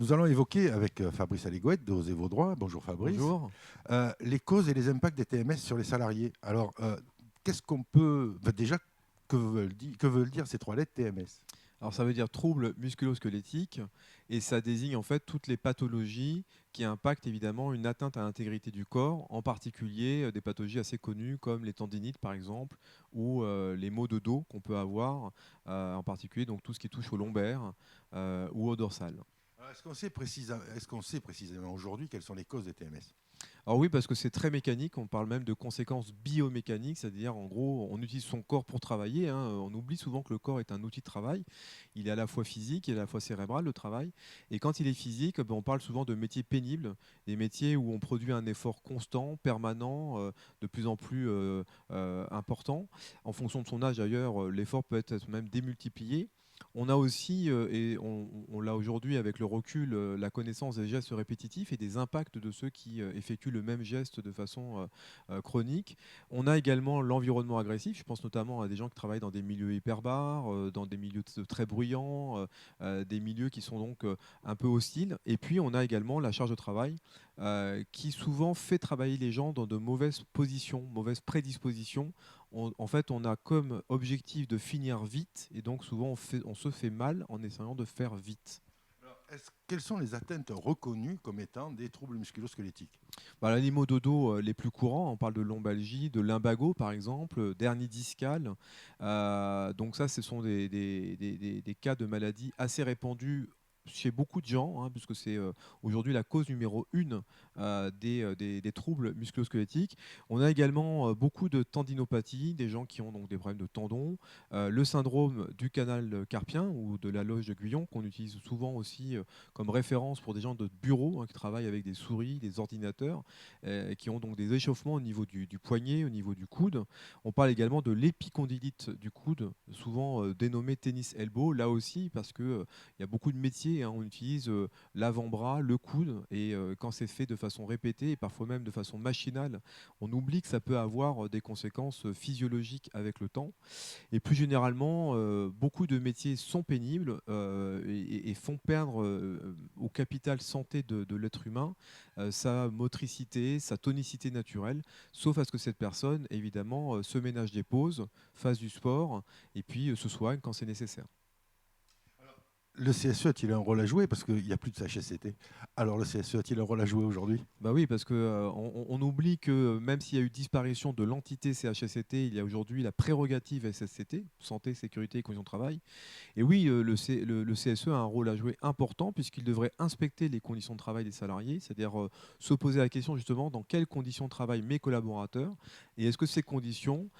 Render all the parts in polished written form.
Nous allons évoquer avec Fabrice Allégouette de Osez vos droits. Bonjour Fabrice. Bonjour. Les causes et les impacts des TMS sur les salariés. Alors, qu'est-ce qu'on peut. Déjà, que veulent dire ces trois lettres TMS? Alors ça veut dire trouble musculo-squelettique et ça désigne en fait toutes les pathologies qui impactent évidemment une atteinte à l'intégrité du corps, en particulier des pathologies assez connues comme les tendinites par exemple ou les maux de dos qu'on peut avoir, en particulier donc tout ce qui touche au lombaire ou au dorsal. Alors, est-ce qu'on sait précisément aujourd'hui quelles sont les causes des TMS? Alors oui, parce que c'est très mécanique, on parle même de conséquences biomécaniques, c'est-à-dire en gros, on utilise son corps pour travailler, hein. On oublie souvent que le corps est un outil de travail. Il est à la fois physique et à la fois cérébral, le travail. Et quand il est physique, ben, on parle souvent de métiers pénibles, des métiers où on produit un effort constant, permanent, de plus en plus important. En fonction de son âge d'ailleurs, l'effort peut être même démultiplié. On a aussi, et on l'a aujourd'hui avec le recul, la connaissance des gestes répétitifs et des impacts de ceux qui effectuent le même geste de façon chronique. On a également l'environnement agressif. Je pense notamment à des gens qui travaillent dans des milieux hyperbares, dans des milieux très bruyants, des milieux qui sont donc un peu hostiles. Et puis on a également la charge de travail qui souvent fait travailler les gens dans de mauvaises positions, mauvaises prédispositions. En fait, on a comme objectif de finir vite et donc souvent on se fait mal en essayant de faire vite. Alors, quelles sont les atteintes reconnues comme étant des troubles musculo-squelettiques? Bah, les maux de dos les plus courants, on parle de lombalgie, de lumbago par exemple, d'hernie discale. Donc ça, ce sont des cas de maladies assez répandus chez beaucoup de gens, hein, puisque c'est aujourd'hui la cause numéro une des troubles musculo-squelettiques. On a également beaucoup de tendinopathie, des gens qui ont donc des problèmes de tendons, le syndrome du canal carpien ou de la loge de Guyon, qu'on utilise souvent aussi comme référence pour des gens de bureau, hein, qui travaillent avec des souris, des ordinateurs, qui ont donc des échauffements au niveau du poignet, au niveau du coude. On parle également de l'épicondylite du coude, souvent dénommé tennis elbow, là aussi parce que il y a beaucoup de métiers, hein, on utilise l'avant-bras, le coude, et quand c'est fait de façon répétée et parfois même de façon machinale, on oublie que ça peut avoir des conséquences physiologiques avec le temps. Et plus généralement, beaucoup de métiers sont pénibles et font perdre au capital santé de l'être humain sa motricité, sa tonicité naturelle, sauf à ce que cette personne, évidemment, se ménage des pauses, fasse du sport et puis se soigne quand c'est nécessaire. Le CSE a-t-il un rôle à jouer? Parce qu'il n'y a plus de CHSCT. Alors, le CSE a-t-il un rôle à jouer aujourd'hui? Bah oui, parce que on oublie que même s'il y a eu disparition de l'entité CHSCT, il y a aujourd'hui la prérogative SSCT, santé, sécurité et conditions de travail. Et oui, le CSE a un rôle à jouer important puisqu'il devrait inspecter les conditions de travail des salariés, c'est-à-dire se poser la question justement dans quelles conditions travaillent mes collaborateurs et est-ce que ces conditions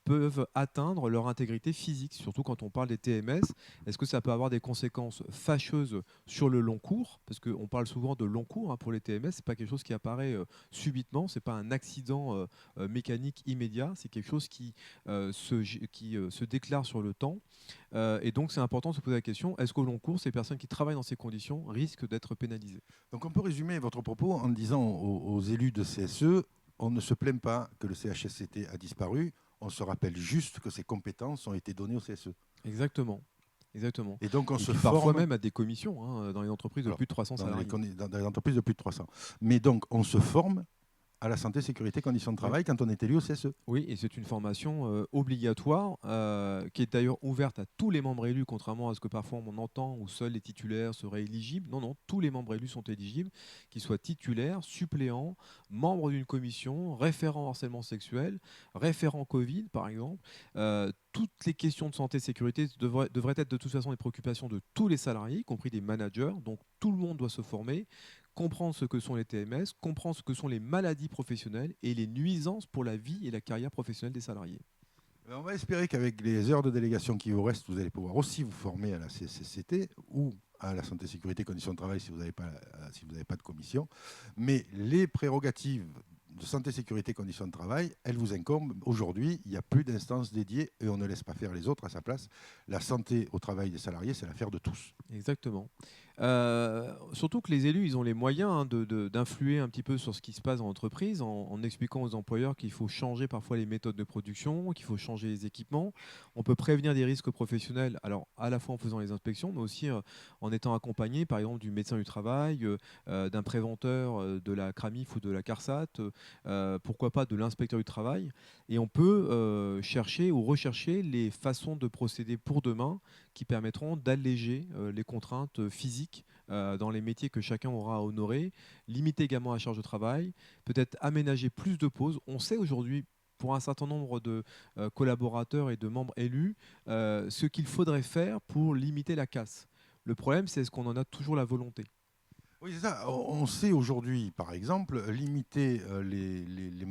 peuvent atteindre leur intégrité physique, surtout quand on parle des TMS. Est-ce que ça peut avoir des conséquences fâcheuses sur le long cours? Parce qu'on parle souvent de long cours, hein, pour les TMS, ce n'est pas quelque chose qui apparaît subitement, ce n'est pas un accident mécanique immédiat, c'est quelque chose qui se déclare sur le temps. Et donc, c'est important de se poser la question, est-ce qu'au long cours, ces personnes qui travaillent dans ces conditions risquent d'être pénalisées? Donc, on peut résumer votre propos en disant aux élus de CSE, on ne se plaint pas que le CHSCT a disparu, on se rappelle juste que ses compétences ont été données au CSE. Exactement. Exactement. Et donc, on Et se puis parfois forme. même à des commissions, hein, dans les entreprises de Alors, plus de 300 dans salariés. dans les entreprises de plus de 300. Mais donc, on se forme à la santé, sécurité, conditions de Oui. travail quand on est élu au CSE. Oui, et c'est une formation obligatoire qui est d'ailleurs ouverte à tous les membres élus, contrairement à ce que parfois on entend où seuls les titulaires seraient éligibles. Non, non, tous les membres élus sont éligibles, qu'ils soient titulaires, suppléants, membres d'une commission, référents harcèlement sexuel, référents Covid par exemple. Toutes les questions de santé et sécurité devraient être de toute façon des préoccupations de tous les salariés, y compris des managers. Donc tout le monde doit se former, comprendre ce que sont les TMS, comprendre ce que sont les maladies professionnelles et les nuisances pour la vie et la carrière professionnelle des salariés. On va espérer qu'avec les heures de délégation qui vous restent, vous allez pouvoir aussi vous former à la CCCT ou à la santé, sécurité, conditions de travail si vous n'avez pas, pas de commission. Mais les prérogatives de santé, sécurité, conditions de travail, elles vous incombent. Aujourd'hui, il n'y a plus d'instances dédiées et on ne laisse pas faire les autres à sa place. La santé au travail des salariés, c'est l'affaire de tous. Exactement. Surtout que les élus, ils ont les moyens hein, d'influer un petit peu sur ce qui se passe dans l'entreprise en expliquant aux employeurs qu'il faut changer parfois les méthodes de production, qu'il faut changer les équipements. On peut prévenir des risques professionnels, alors à la fois en faisant les inspections, mais aussi en étant accompagné, par exemple, du médecin du travail, d'un préventeur de la CRAMIF ou de la CARSAT, pourquoi pas de l'inspecteur du travail. Et on peut chercher ou rechercher les façons de procéder pour demain qui permettront d'alléger les contraintes physiques dans les métiers que chacun aura à honorer, limiter également la charge de travail, peut-être aménager plus de pauses. On sait aujourd'hui pour un certain nombre de collaborateurs et de membres élus ce qu'il faudrait faire pour limiter la casse. Le problème, c'est est-ce qu'on en a toujours la volonté? Oui, c'est ça. On sait aujourd'hui, par exemple, limiter les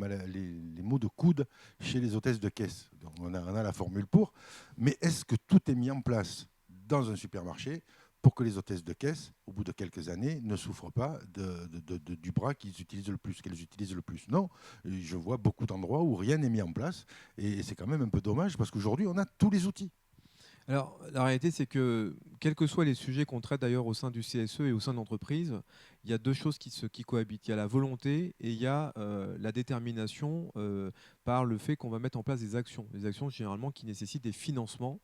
maux de coude chez les hôtesses de caisse. Donc, on a la formule pour. Mais est-ce que tout est mis en place dans un supermarché pour que les hôtesses de caisse, au bout de quelques années, ne souffrent pas du bras qu'elles utilisent le plus? Non, je vois beaucoup d'endroits où rien n'est mis en place. Et c'est quand même un peu dommage parce qu'aujourd'hui, on a tous les outils. Alors, la réalité, c'est que, quels que soient les sujets qu'on traite d'ailleurs au sein du CSE et au sein de l'entreprise, il y a deux choses qui cohabitent. Il y a la volonté et il y a la détermination par le fait qu'on va mettre en place des actions. Des actions généralement qui nécessitent des financements.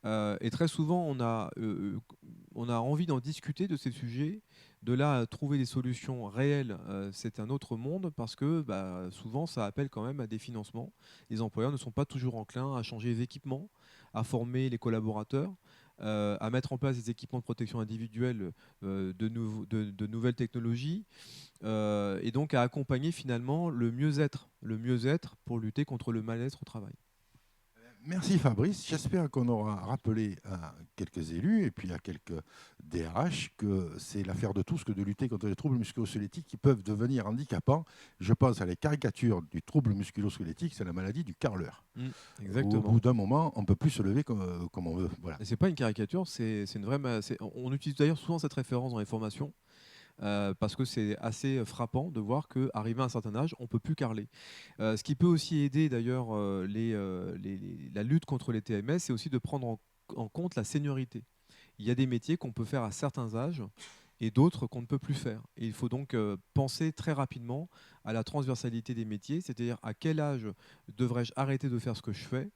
Et très souvent, on a envie d'en discuter de ces sujets. De là à trouver des solutions réelles, c'est un autre monde parce que bah, souvent, ça appelle quand même à des financements. Les employeurs ne sont pas toujours enclins à changer les équipements, à former les collaborateurs, à mettre en place des équipements de protection individuelle de nouvelles technologies, et donc à accompagner finalement le mieux-être pour lutter contre le mal-être au travail. Merci Fabrice. J'espère qu'on aura rappelé à quelques élus et puis à quelques DRH que c'est l'affaire de tous que de lutter contre les troubles musculo-squelettiques qui peuvent devenir handicapants. Je pense à les caricatures du trouble musculo-squelettique, c'est la maladie du carreleur. Au Exactement. bout d'un moment, on ne peut plus se lever comme on veut. Voilà. Et c'est pas une caricature, c'est une vraie. On utilise d'ailleurs souvent cette référence dans les formations. Parce que c'est assez frappant de voir qu'arrivé à un certain âge, on ne peut plus carler. Ce qui peut aussi aider d'ailleurs la lutte contre les TMS, c'est aussi de prendre en compte la seniorité. Il y a des métiers qu'on peut faire à certains âges et d'autres qu'on ne peut plus faire. Et il faut donc penser très rapidement à la transversalité des métiers, c'est-à-dire à quel âge devrais-je arrêter de faire ce que je fais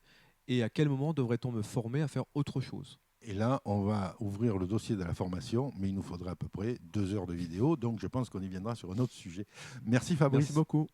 et à quel moment devrait-on me former à faire autre chose. Et là, on va ouvrir le dossier de la formation, mais il nous faudra à peu près 2 heures de vidéo, donc je pense qu'on y viendra sur un autre sujet. Merci Merci Fabrice. beaucoup.